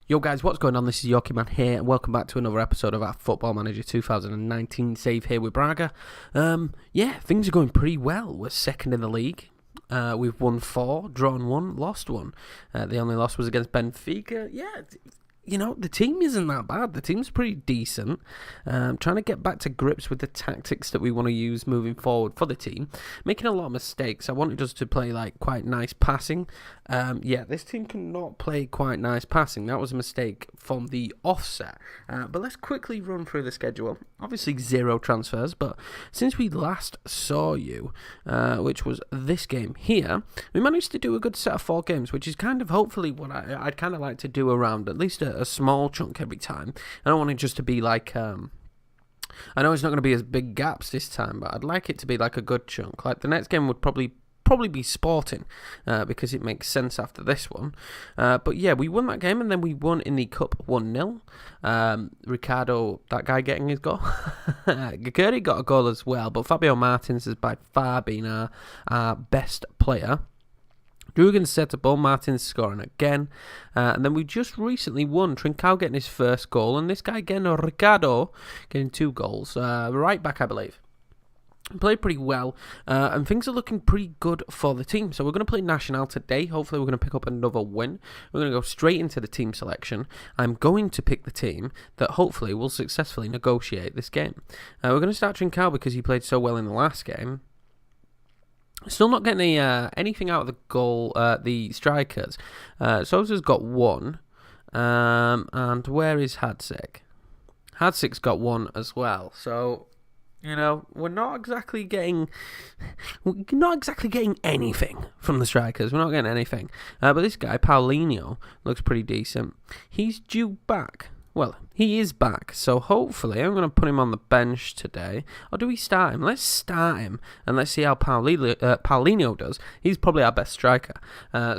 Yo guys, what's going on? This is Yorkie Man here, and welcome back to another episode of our Football Manager 2019 save here with Braga. Things are going pretty well. We're second in the league. We've won 4, drawn 1, lost 1. The only loss was against Benfica. The team isn't that bad. The team's pretty decent. Trying to get back to grips with the tactics that we want to use moving forward for the team. Making a lot of mistakes. I wanted us to play quite nice passing. This team cannot play quite nice passing. That was a mistake from the offset. But let's quickly run through the schedule. Obviously 0 transfers, but since we last saw you, which was this game here, we managed to do a good set of 4 games, which is kind of hopefully what I'd kind of like to do around at least a small chunk every time. I don't want it just to be I know it's not going to be as big gaps this time, but I'd like it to be a good chunk. The next game would probably be Sporting, because it makes sense after this one. We won that game, and then we won in the Cup 1-0. Ricardo, that guy getting his goal. Gaguri got a goal as well, but Fabio Martins has by far been our best player. Dugan set a ball, Martins scoring again. And then we just recently won, Trincao getting his first goal, and this guy again, Ricardo, getting 2 goals. Right back, I believe. Played pretty well, and things are looking pretty good for the team. So we're going to play Nacional today. Hopefully we're going to pick up another win. We're going to go straight into the team selection. I'm going to pick the team that hopefully will successfully negotiate this game. We're going to start Trincao because he played so well in the last game. Still not getting anything out of the goal, the strikers. Sosa's got 1, and where is Hadzik? Hadzik's got 1 as well. So, we're not exactly getting anything from the strikers. We're not getting anything. But this guy, Paulinho, looks pretty decent. He's due back. Well, he is back, so hopefully I'm going to put him on the bench today. Or do we start him? Let's start him, and let's see how Paulinho does. He's probably our best striker,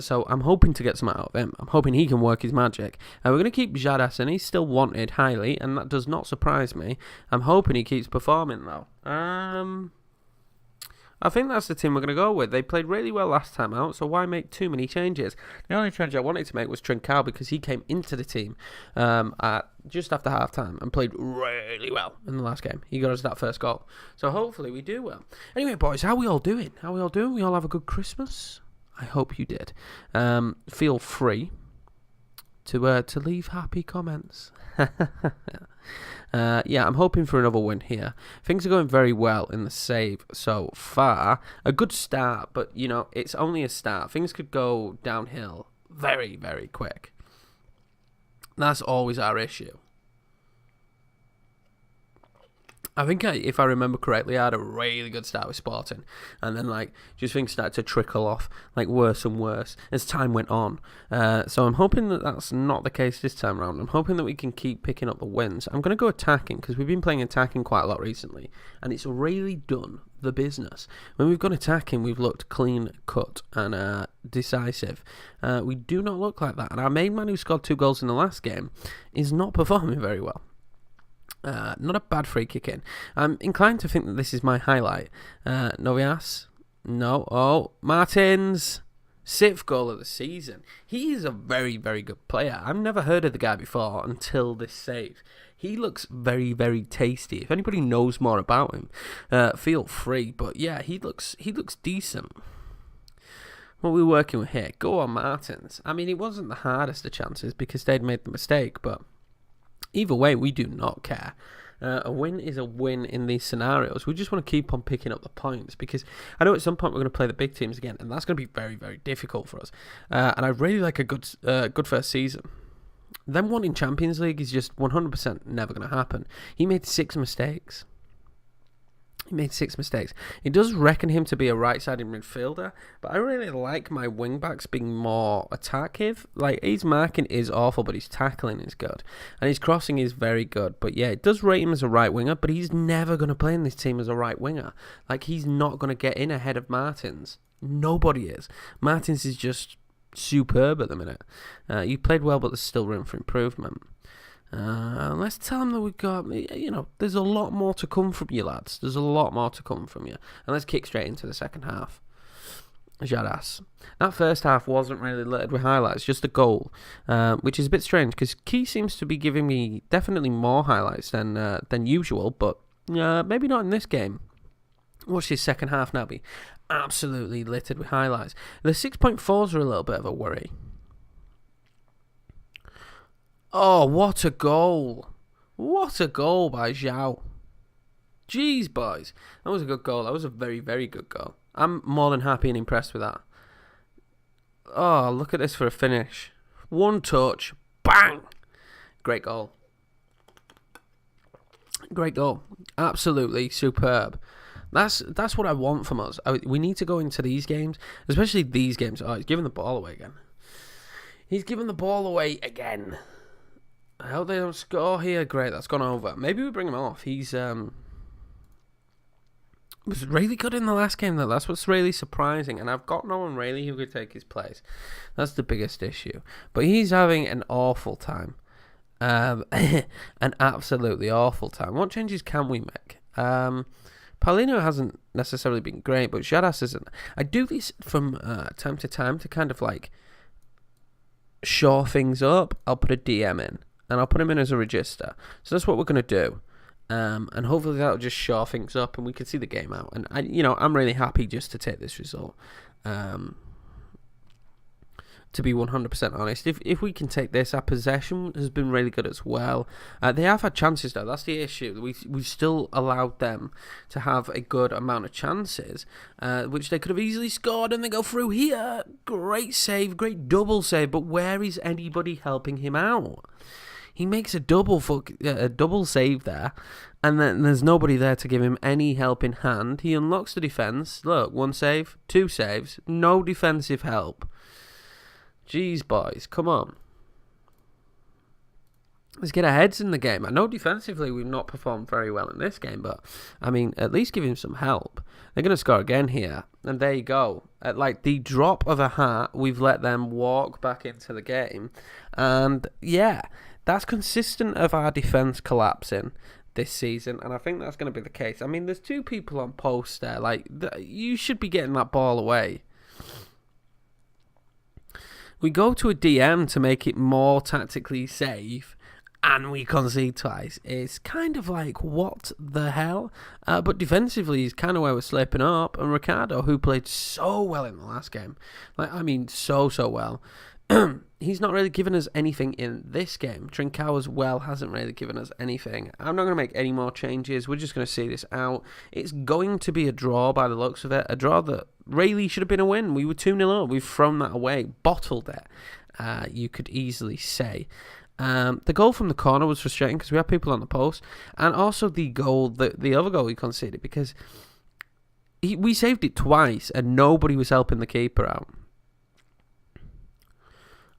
so I'm hoping to get some out of him. I'm hoping he can work his magic. We're going to keep Jadas, and he's still wanted highly, and that does not surprise me. I'm hoping he keeps performing, though. I think that's the team we're going to go with. They played really well last time out, so why make too many changes? The only change I wanted to make was Trincao because he came into the team at just after half-time and played really well in the last game. He got us that first goal. So hopefully we do well. Anyway, boys, how are we all doing? We all have a good Christmas? I hope you did. Feel free to leave happy comments. I'm hoping for another win here. Things are going very well in the save so far. A good start, but, it's only a start. Things could go downhill very, very quick. That's always our issue. I think if I remember correctly, I had a really good start with Sporting, and then just things started to trickle off worse and worse as time went on. So I'm hoping that that's not the case this time around. I'm hoping that we can keep picking up the wins. I'm going to go attacking because we've been playing attacking quite a lot recently, and it's really done the business. When we've gone attacking, we've looked clean cut and decisive. We do not look like that, and our main man who scored 2 goals in the last game is not performing very well. Not a bad free kick in. I'm inclined to think that this is my highlight. Novias? No. Oh, Martins. 6th goal of the season. He is a very, very good player. I've never heard of the guy before until this save. He looks very, very tasty. If anybody knows more about him, feel free. But yeah, he looks decent. What are we working with here? Go on, Martins. I mean, it wasn't the hardest of chances because they'd made the mistake, but either way, we do not care. A win is a win in these scenarios. We just want to keep on picking up the points because I know at some point we're going to play the big teams again, and that's going to be very, very difficult for us. And I really like a good first season. Them wanting Champions League is just 100% never going to happen. He made 6 mistakes. It does reckon him to be a right-sided midfielder, but I really like my wing-backs being more attackive. His marking is awful, but his tackling is good. And his crossing is very good. But yeah, it does rate him as a right winger, but he's never going to play in this team as a right winger. He's not going to get in ahead of Martins. Nobody is. Martins is just superb at the minute. You played well, but there's still room for improvement. Let's tell them that we've got, there's a lot more to come from you, lads. There's a lot more to come from you. And let's kick straight into the second half. Jadas. That first half wasn't really littered with highlights, just a goal, which is a bit strange because Key seems to be giving me definitely more highlights than usual, but maybe not in this game. Watch this second half now be absolutely littered with highlights. The 6.4s are a little bit of a worry. Oh, what a goal! What a goal by Zhao. Jeez, boys. That was a good goal. That was a very, very good goal. I'm more than happy and impressed with that. Oh, look at this for a finish. One touch. Bang! Great goal. Great goal. Absolutely superb. That's what I want from us. We need to go into these games, especially these games. Oh, he's giving the ball away again. He's giving the ball away again. I hope they don't score here. Great, that's gone over. Maybe we bring him off. He's was really good in the last game, though. That's what's really surprising. And I've got no one really who could take his place. That's the biggest issue. But he's having an awful time. An absolutely awful time. What changes can we make? Paulino hasn't necessarily been great, but Jadas isn't. I do this from time to time to kind of like shore things up. I'll put a DM in, and I'll put him in as a register. So that's what we're going to do. And hopefully that'll just shore things up and we can see the game out. And I'm really happy just to take this result. To be 100% honest, if we can take this, our possession has been really good as well. They have had chances though. That's the issue. We've still allowed them to have a good amount of chances, which they could have easily scored, and they go through here. Great save, great double save. But where is anybody helping him out? He makes a double save there, and then there's nobody there to give him any helping hand. He unlocks the defence. Look, one save, two saves, no defensive help. Jeez, boys, come on. Let's get our heads in the game. I know defensively we've not performed very well in this game, but, I mean, at least give him some help. They're going to score again here, and there you go. At, like, the drop of a hat, we've let them walk back into the game. And, yeah, that's consistent of our defence collapsing this season, and I think that's going to be the case. I mean, there's two people on post there. Like, you should be getting that ball away. We go to a DM to make it more tactically safe, and we concede twice. It's kind of like, what the hell? But defensively is kind of where we're slipping up. And Ricardo, who played so well in the last game, so well, he's not really given us anything in this game. Trincao as well hasn't really given us anything. I'm not going to make any more changes. We're just going to see this out. It's going to be a draw by the looks of it. A draw that really should have been a win. We were 2-0 up. We've thrown that away. Bottled it, you could easily say. The goal from the corner was frustrating because we had people on the post. And also the other goal we conceded, because we saved it twice and nobody was helping the keeper out.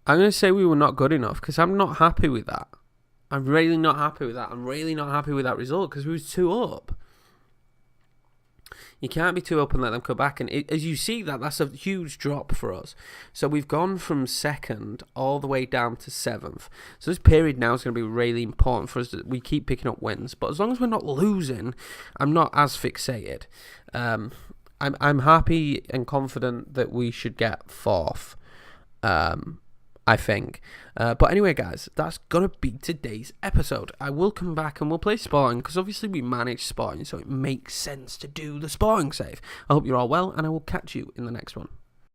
I'm going to say we were not good enough because I'm not happy with that. I'm really not happy with that. I'm really not happy with that result because we was 2 up. You can't be 2 up and let them come back. And as you see, that's a huge drop for us. So we've gone from 2nd all the way down to 7th. So this period now is going to be really important for us that we keep picking up wins. But as long as we're not losing, I'm not as fixated. I'm happy and confident that we should get 4th. I think. But anyway, guys, that's going to be today's episode. I will come back and we'll play Sporting because obviously we manage Sporting, so it makes sense to do the Sporting save. I hope you're all well, and I will catch you in the next one.